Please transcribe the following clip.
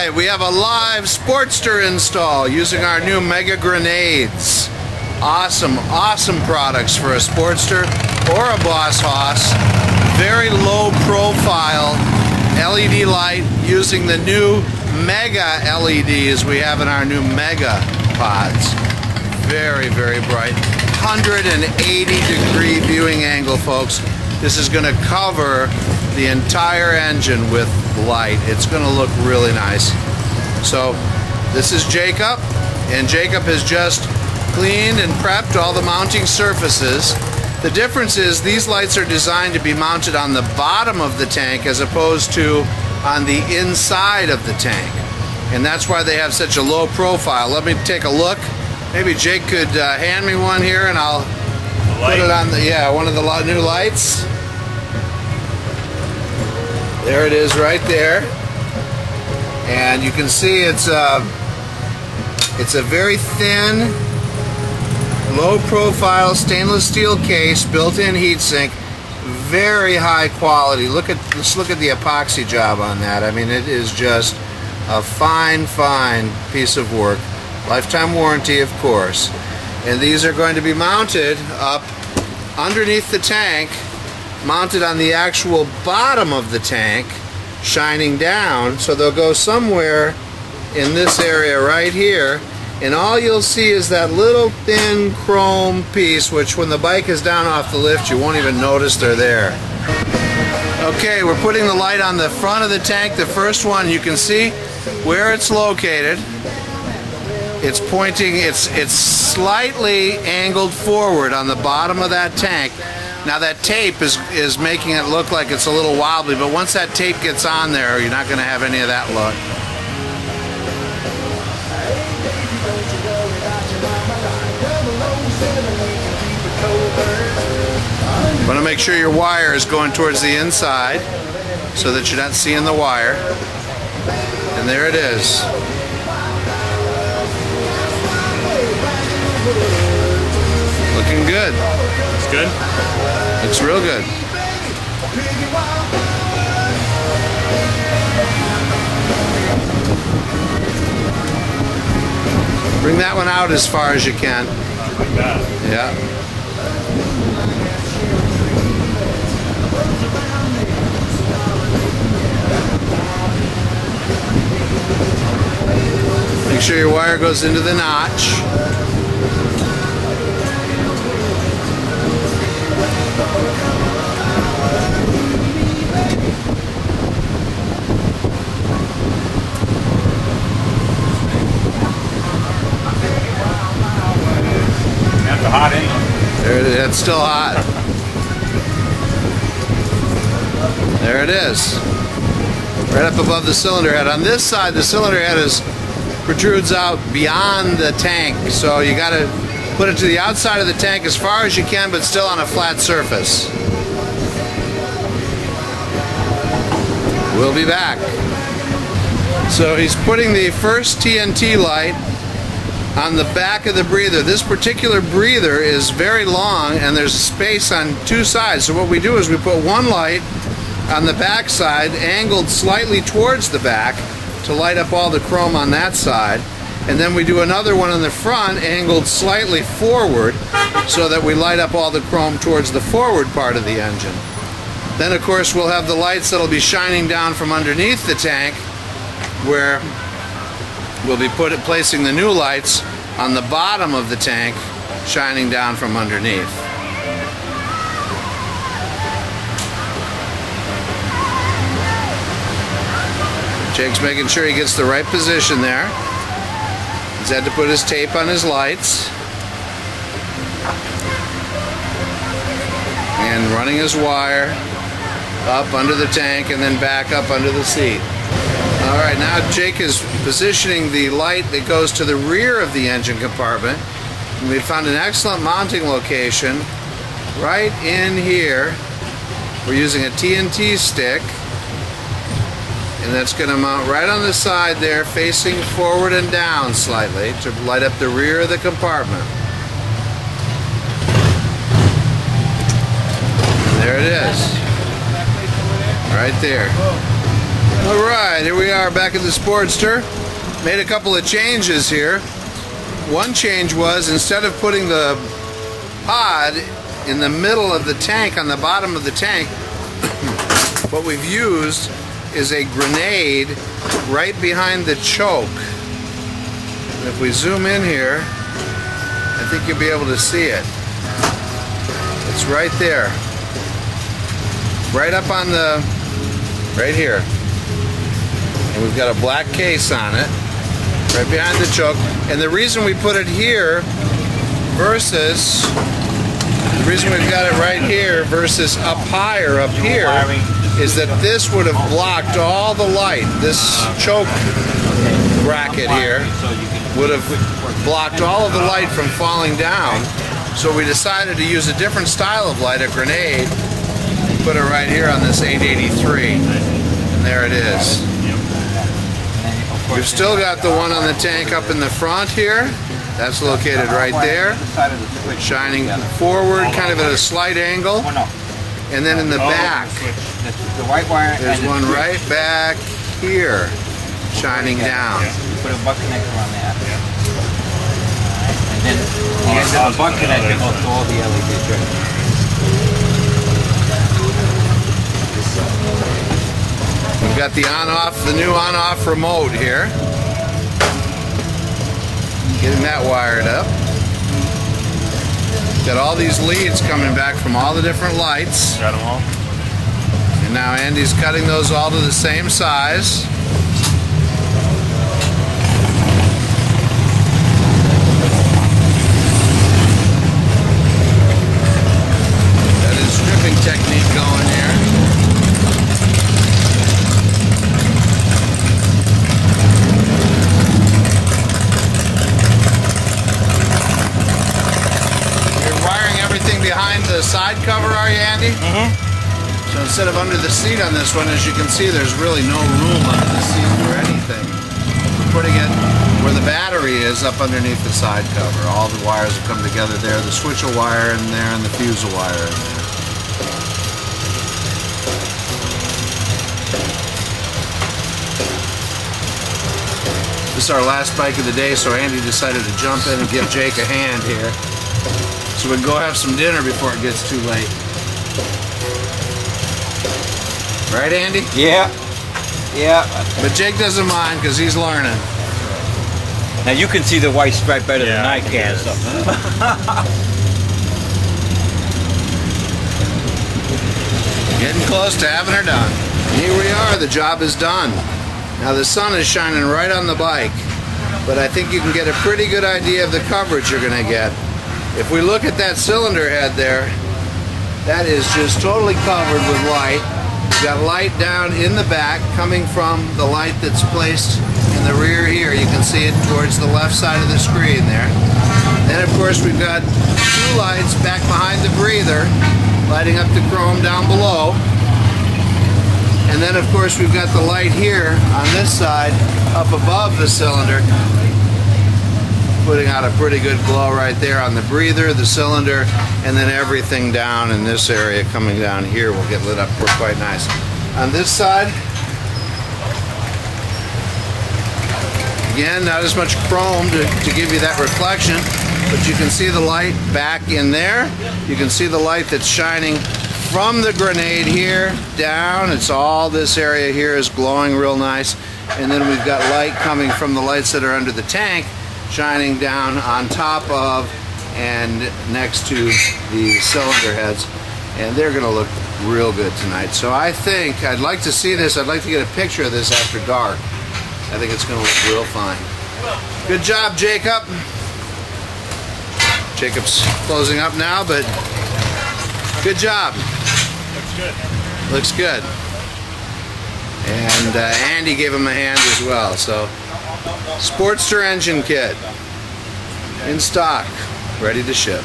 right, we have a live Sportster install using our new Mega Grenades. Awesome, awesome products for a Sportster or a Boss Hoss. Very low profile LED light using the new Mega LEDs we have in our new Mega pods. Very, very bright. 180-degree viewing angle, folks. This is going to cover the entire engine with light. It's going to look really nice. So this is Jacob, and Jacob has just cleaned and prepped all the mounting surfaces. The difference is these lights are designed to be mounted on the bottom of the tank as opposed to on the inside of the tank, and that's why they have such a low profile. Let me take a look. Maybe Jake could hand me one here, and I'll put it on the, one of the new lights. There it is right there. And you can see it's a very thin, low profile stainless steel case, built-in heatsink, very high quality. Let's look at the epoxy job on that. I mean, it is just a fine, fine piece of work. Lifetime warranty, of course. And these are going to be mounted up underneath the tank, mounted on the actual bottom of the tank, shining down, so they'll go somewhere in this area right here, and all you'll see is that little thin chrome piece, which when the bike is down off the lift you won't even notice they're there. Okay, we're putting the light on the front of the tank. The first one, you can see where it's located. It's pointing, it's slightly angled forward on the bottom of that tank. Now that tape is making it look like it's a little wobbly, but once that tape gets on there, you're not going to have any of that look. You want to make sure your wire is going towards the inside so that you're not seeing the wire. And there it is. Looking good. Looks good? Looks real good. Bring that one out as far as you can. Like that. Yeah. Make sure your wire goes into the notch. That's a hot end. There it is. It's still hot. There it is. Right up above the cylinder head. On this side, the cylinder head protrudes out beyond the tank, so you got to put it to the outside of the tank as far as you can, but still on a flat surface. We'll be back. So he's putting the first TNT light on the back of the breather. This particular breather is very long, and there's space on two sides. So what we do is we put one light on the back side, angled slightly towards the back, to light up all the chrome on that side, and then we do another one on the front, angled slightly forward, so that we light up all the chrome towards the forward part of the engine. Then of course we'll have the lights that'll be shining down from underneath the tank, where we'll be placing the new lights on the bottom of the tank, shining down from underneath. Jake's making sure he gets the right position there. He's had to put his tape on his lights. And running his wire up under the tank and then back up under the seat. Alright, now Jake is positioning the light that goes to the rear of the engine compartment. And we found an excellent mounting location right in here. We're using a TNT stick. And that's going to mount right on the side there, facing forward and down slightly to light up the rear of the compartment. There it is. Right there. Alright, here we are back at the Sportster. Made a couple of changes here. One change was, instead of putting the pod in the middle of the tank, on the bottom of the tank, what we've used is a grenade right behind the choke. And if we zoom in here, I think you'll be able to see it. It's right there. Right up on the, right here. And we've got a black case on it, right behind the choke. And the reason we put it here versus, the reason we've got it right here versus up higher up here is that this would have blocked all the light. This choke bracket here would have blocked all of the light from falling down. So we decided to use a different style of light, a grenade, and put it right here on this 883. And there it is. We've still got the one on the tank up in the front here. That's located right there, shining forward, kind of at a slight angle. And then in the back, there's one right back here, shining down. Put a butt connector on that. And then you have a butt connector to all the LEDs. We've got the on-off, the new on-off remote here. Getting that wired up. Got all these leads coming back from all the different lights. Got them all. And now Andy's cutting those all to the same size. Got his stripping technique going here. Behind the side cover, are you, Andy? Mm-hmm. So instead of under the seat on this one, as you can see, there's really no room under the seat or anything. We're putting it where the battery is, up underneath the side cover. All the wires will come together there. The switch will wire in there and the fuse will wire in there. This is our last bike of the day, so Andy decided to jump in and give Jake a hand here. So we can go have some dinner before it gets too late. Right, Andy? Yeah. Yeah. But Jake doesn't mind because he's learning. Now you can see the white stripe better than I can. So. Getting close to having her done. Here we are, the job is done. Now the sun is shining right on the bike, but I think you can get a pretty good idea of the coverage you're going to get. If we look at that cylinder head there, that is just totally covered with light. We've got light down in the back coming from the light that's placed in the rear here. You can see it towards the left side of the screen there. Then of course we've got two lights back behind the breather, lighting up the chrome down below. And then of course we've got the light here on this side up above the cylinder, putting out a pretty good glow right there on the breather, the cylinder, and then everything down in this area coming down here will get lit up quite nice. On this side, again, not as much chrome to give you that reflection, but you can see the light back in there. You can see the light that's shining from the grenade here down. It's all this area here is glowing real nice. And then we've got light coming from the lights that are under the tank, shining down on top of and next to the cylinder heads, and they're going to look real good tonight. So I think I'd like to see this. I'd like to get a picture of this after dark. I think it's going to look real fine. Good job, Jacob. Jacob's closing up now, but good job. Looks good. Looks good. And Andy gave him a hand as well. So Sportster engine kit in stock, ready to ship.